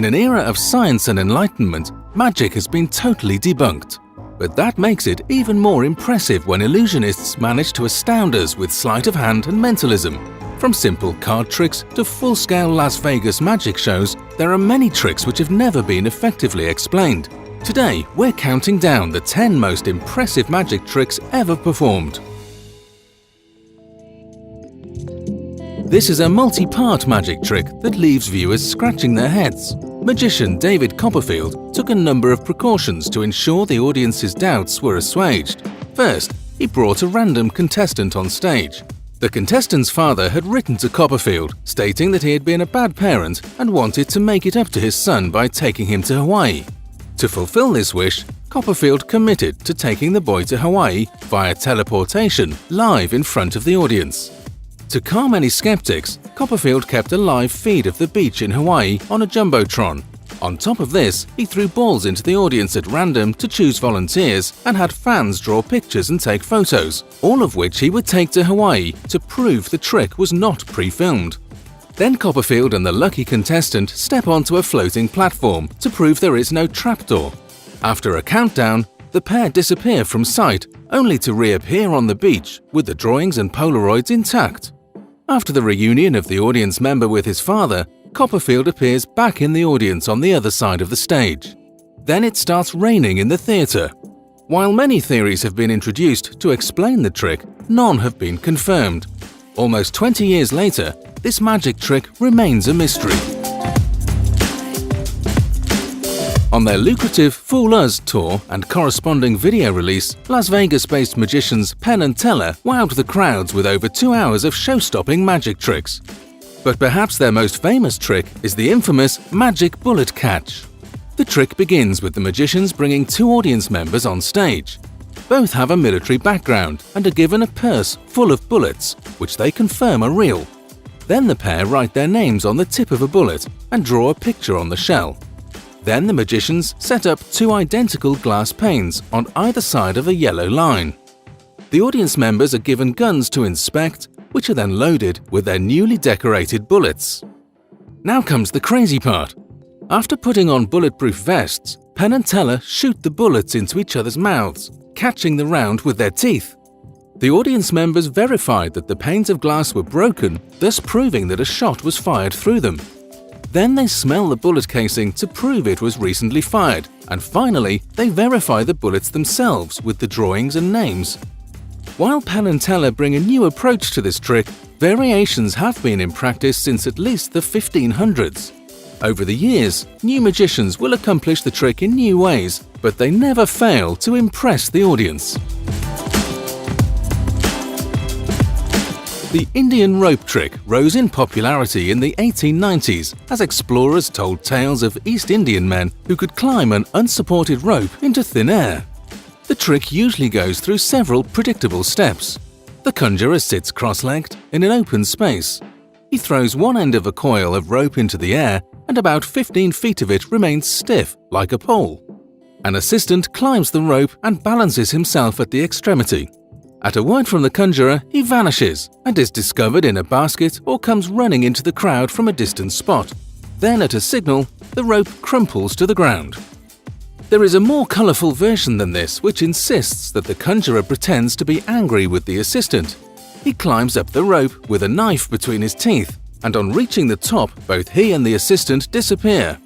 In an era of science and enlightenment, magic has been totally debunked. But that makes it even more impressive when illusionists manage to astound us with sleight of hand and mentalism. From simple card tricks to full-scale Las Vegas magic shows, there are many tricks which have never been effectively explained. Today, we're counting down the 10 most impressive magic tricks ever performed. This is a multi-part magic trick that leaves viewers scratching their heads. Magician David Copperfield took a number of precautions to ensure the audience's doubts were assuaged. First, he brought a random contestant on stage. The contestant's father had written to Copperfield, stating that he had been a bad parent and wanted to make it up to his son by taking him to Hawaii. To fulfill this wish, Copperfield committed to taking the boy to Hawaii via teleportation live in front of the audience. To calm any skeptics, Copperfield kept a live feed of the beach in Hawaii on a jumbotron. On top of this, he threw balls into the audience at random to choose volunteers and had fans draw pictures and take photos, all of which he would take to Hawaii to prove the trick was not pre-filmed. Then Copperfield and the lucky contestant step onto a floating platform to prove there is no trapdoor. After a countdown, the pair disappear from sight, only to reappear on the beach with the drawings and Polaroids intact. After the reunion of the audience member with his father, Copperfield appears back in the audience on the other side of the stage. Then it starts raining in the theatre. While many theories have been introduced to explain the trick, none have been confirmed. Almost 20 years later, this magic trick remains a mystery. On their lucrative Fool Us tour and corresponding video release, Las Vegas-based magicians Penn and Teller wowed the crowds with over 2 hours of show-stopping magic tricks. But perhaps their most famous trick is the infamous Magic Bullet Catch. The trick begins with the magicians bringing 2 audience members on stage. Both have a military background and are given a purse full of bullets, which they confirm are real. Then the pair write their names on the tip of a bullet and draw a picture on the shell. Then the magicians set up 2 identical glass panes on either side of a yellow line. The audience members are given guns to inspect, which are then loaded with their newly decorated bullets. Now comes the crazy part. After putting on bulletproof vests, Penn and Teller shoot the bullets into each other's mouths, catching the round with their teeth. The audience members verified that the panes of glass were broken, thus proving that a shot was fired through them. Then they smell the bullet casing to prove it was recently fired, and finally, they verify the bullets themselves with the drawings and names. While Penn and Teller bring a new approach to this trick, variations have been in practice since at least the 1500s. Over the years, new magicians will accomplish the trick in new ways, but they never fail to impress the audience. The Indian rope trick rose in popularity in the 1890s as explorers told tales of East Indian men who could climb an unsupported rope into thin air. The trick usually goes through several predictable steps. The conjurer sits cross-legged in an open space. He throws one end of a coil of rope into the air and about 15 feet of it remains stiff like a pole. An assistant climbs the rope and balances himself at the extremity. At a word from the conjurer, he vanishes and is discovered in a basket or comes running into the crowd from a distant spot. Then at a signal, the rope crumples to the ground. There is a more colourful version than this which insists that the conjurer pretends to be angry with the assistant. He climbs up the rope with a knife between his teeth, and on reaching the top, both he and the assistant disappear.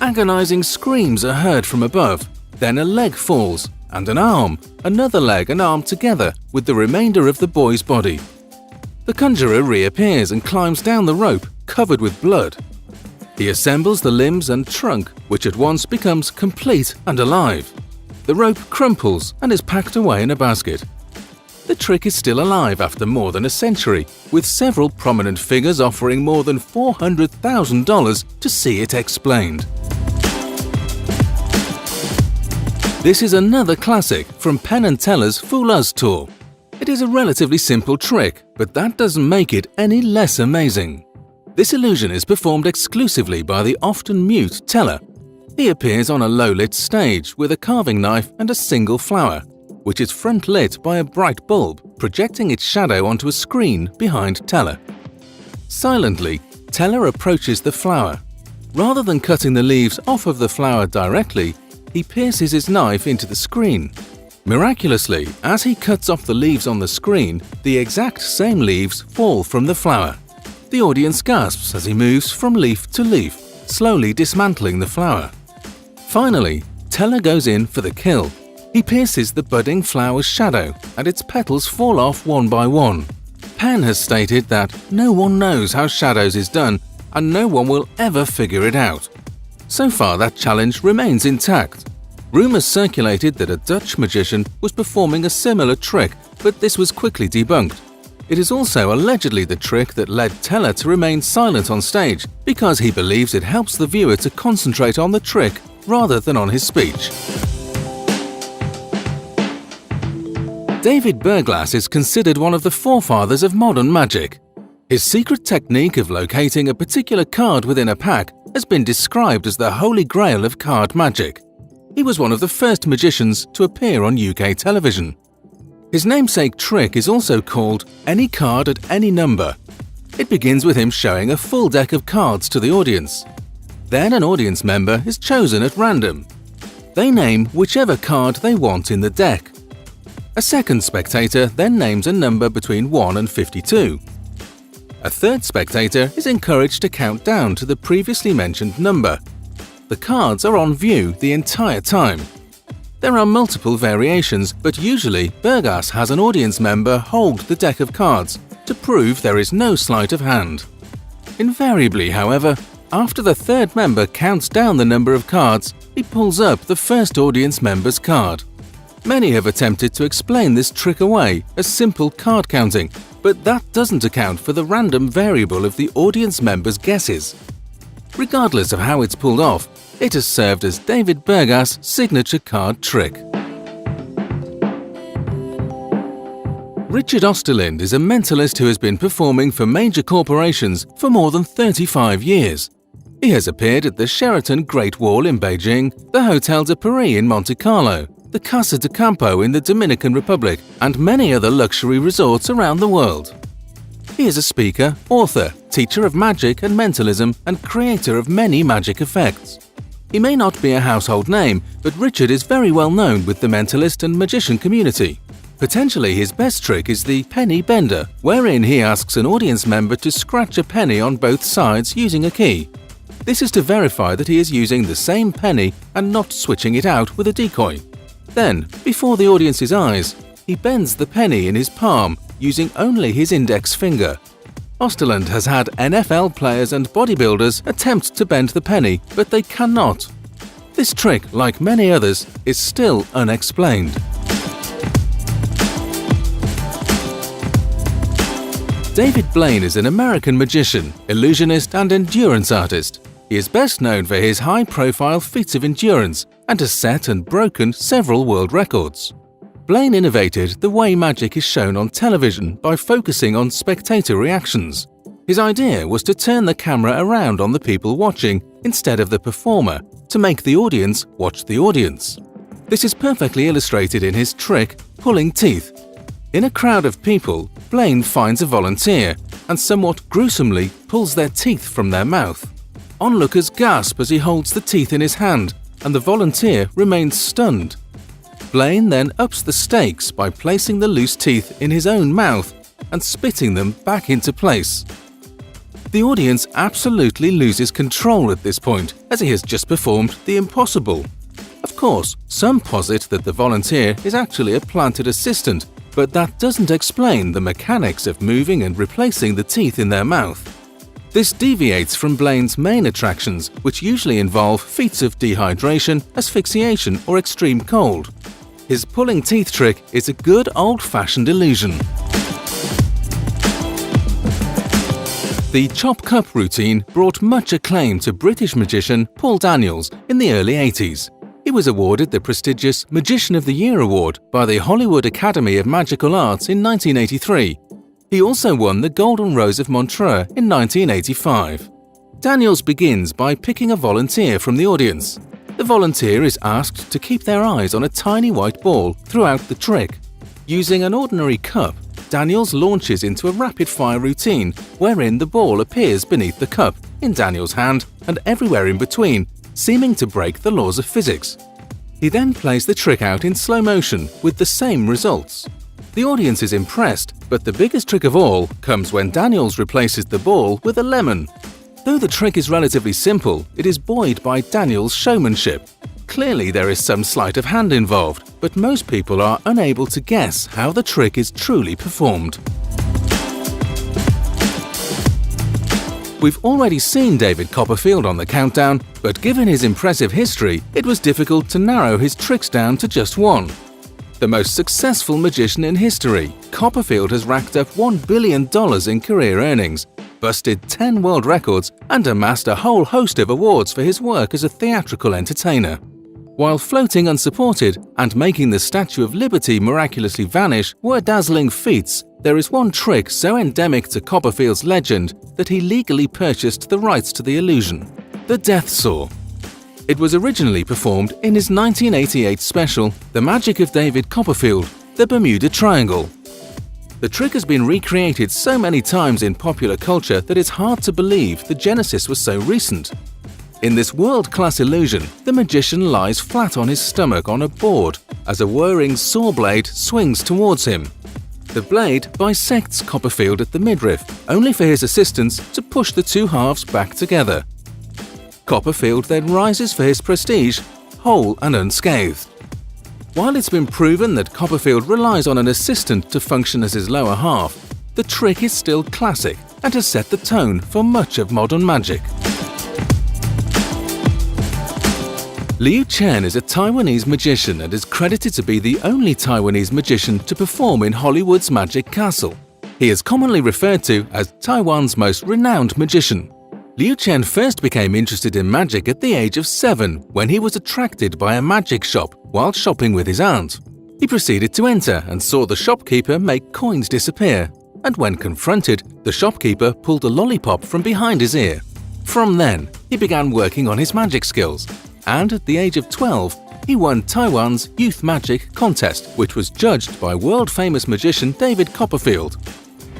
Agonising screams are heard from above, then a leg falls, and an arm, another leg and arm together with the remainder of the boy's body. The conjurer reappears and climbs down the rope, covered with blood. He assembles the limbs and trunk, which at once becomes complete and alive. The rope crumples and is packed away in a basket. The trick is still alive after more than a century, with several prominent figures offering more than $400,000 to see it explained. This is another classic from Penn and Teller's Fool Us tour. It is a relatively simple trick, but that doesn't make it any less amazing. This illusion is performed exclusively by the often mute Teller. He appears on a low-lit stage with a carving knife and a single flower, which is front-lit by a bright bulb, projecting its shadow onto a screen behind Teller. Silently, Teller approaches the flower. Rather than cutting the leaves off of the flower directly, he pierces his knife into the screen. Miraculously, as he cuts off the leaves on the screen, the exact same leaves fall from the flower. The audience gasps as he moves from leaf to leaf, slowly dismantling the flower. Finally, Teller goes in for the kill. He pierces the budding flower's shadow, and its petals fall off one by one. Penn has stated that no one knows how shadows is done, and no one will ever figure it out. So far, that challenge remains intact. Rumours circulated that a Dutch magician was performing a similar trick, but this was quickly debunked. It is also allegedly the trick that led Teller to remain silent on stage, because he believes it helps the viewer to concentrate on the trick rather than on his speech. David Berglas is considered one of the forefathers of modern magic. His secret technique of locating a particular card within a pack has been described as the holy grail of card magic. He was one of the first magicians to appear on UK television. His namesake trick is also called Any Card at Any Number. It begins with him showing a full deck of cards to the audience. Then an audience member is chosen at random. They name whichever card they want in the deck. A second spectator then names a number between 1 and 52. A third spectator is encouraged to count down to the previously mentioned number. The cards are on view the entire time. There are multiple variations, but usually Berglas has an audience member hold the deck of cards to prove there is no sleight of hand. Invariably, however, after the third member counts down the number of cards, he pulls up the first audience member's card. Many have attempted to explain this trick away as simple card counting, but that doesn't account for the random variable of the audience member's guesses. Regardless of how it's pulled off, it has served as David Berglas' signature card trick. Richard Osterlind is a mentalist who has been performing for major corporations for more than 35 years. He has appeared at the Sheraton Great Wall in Beijing, the Hotel de Paris in Monte Carlo, the Casa de Campo in the Dominican Republic, and many other luxury resorts around the world. He is a speaker, author, teacher of magic and mentalism, and creator of many magic effects. He may not be a household name, but Richard is very well known with the mentalist and magician community. Potentially his best trick is the penny bender, wherein he asks an audience member to scratch a penny on both sides using a key. This is to verify that he is using the same penny and not switching it out with a decoy. Then, before the audience's eyes, he bends the penny in his palm using only his index finger. Osterlind has had NFL players and bodybuilders attempt to bend the penny, but they cannot. This trick, like many others, is still unexplained. David Blaine is an American magician, illusionist, and endurance artist. He is best known for his high-profile feats of endurance and has set and broken several world records. Blaine innovated the way magic is shown on television by focusing on spectator reactions. His idea was to turn the camera around on the people watching instead of the performer, to make the audience watch the audience. This is perfectly illustrated in his trick, pulling teeth. In a crowd of people, Blaine finds a volunteer and somewhat gruesomely pulls their teeth from their mouth. Onlookers gasp as he holds the teeth in his hand, and the volunteer remains stunned. Blaine then ups the stakes by placing the loose teeth in his own mouth and spitting them back into place. The audience absolutely loses control at this point, as he has just performed the impossible. Of course, some posit that the volunteer is actually a planted assistant, but that doesn't explain the mechanics of moving and replacing the teeth in their mouth. This deviates from Blaine's main attractions, which usually involve feats of dehydration, asphyxiation, or extreme cold. His pulling teeth trick is a good old-fashioned illusion. The Chop Cup routine brought much acclaim to British magician Paul Daniels in the early 80s. He was awarded the prestigious Magician of the Year award by the Hollywood Academy of Magical Arts in 1983. He also won the Golden Rose of Montreux in 1985. Daniels begins by picking a volunteer from the audience. The volunteer is asked to keep their eyes on a tiny white ball throughout the trick. Using an ordinary cup, Daniels launches into a rapid-fire routine wherein the ball appears beneath the cup, in Daniel's hand, and everywhere in between, seeming to break the laws of physics. He then plays the trick out in slow motion with the same results. The audience is impressed, but the biggest trick of all comes when Daniels replaces the ball with a lemon. Though the trick is relatively simple, it is buoyed by Daniels' showmanship. Clearly there is some sleight of hand involved, but most people are unable to guess how the trick is truly performed. We've already seen David Copperfield on the countdown, but given his impressive history, it was difficult to narrow his tricks down to just one. The most successful magician in history, Copperfield has racked up $1 billion in career earnings, busted 10 world records, and amassed a whole host of awards for his work as a theatrical entertainer. While floating unsupported and making the Statue of Liberty miraculously vanish were dazzling feats, there is one trick so endemic to Copperfield's legend that he legally purchased the rights to the illusion: the Death Saw. It was originally performed in his 1988 special, The Magic of David Copperfield, The Bermuda Triangle. The trick has been recreated so many times in popular culture that it's hard to believe the genesis was so recent. In this world-class illusion, the magician lies flat on his stomach on a board as a whirring saw blade swings towards him. The blade bisects Copperfield at the midriff, only for his assistants to push the two halves back together. Copperfield then rises for his prestige, whole and unscathed. While it's been proven that Copperfield relies on an assistant to function as his lower half, the trick is still classic and has set the tone for much of modern magic. Liu Chen is a Taiwanese magician and is credited to be the only Taiwanese magician to perform in Hollywood's Magic Castle. He is commonly referred to as Taiwan's most renowned magician. Liu Chen first became interested in magic at the age of 7 when he was attracted by a magic shop while shopping with his aunt. He proceeded to enter and saw the shopkeeper make coins disappear, and when confronted, the shopkeeper pulled a lollipop from behind his ear. From then, he began working on his magic skills, and at the age of 12, he won Taiwan's Youth Magic Contest, which was judged by world-famous magician David Copperfield.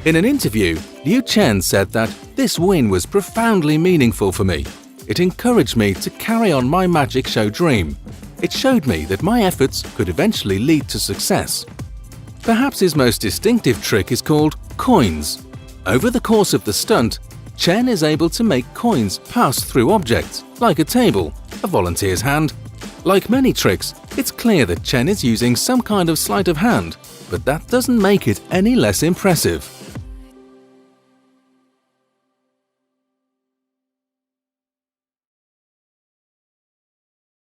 In an interview, Liu Chen said that this win was profoundly meaningful for me. It encouraged me to carry on my magic show dream. It showed me that my efforts could eventually lead to success. Perhaps his most distinctive trick is called coins. Over the course of the stunt, Chen is able to make coins pass through objects, like a table, a volunteer's hand. Like many tricks, it's clear that Chen is using some kind of sleight of hand, but that doesn't make it any less impressive.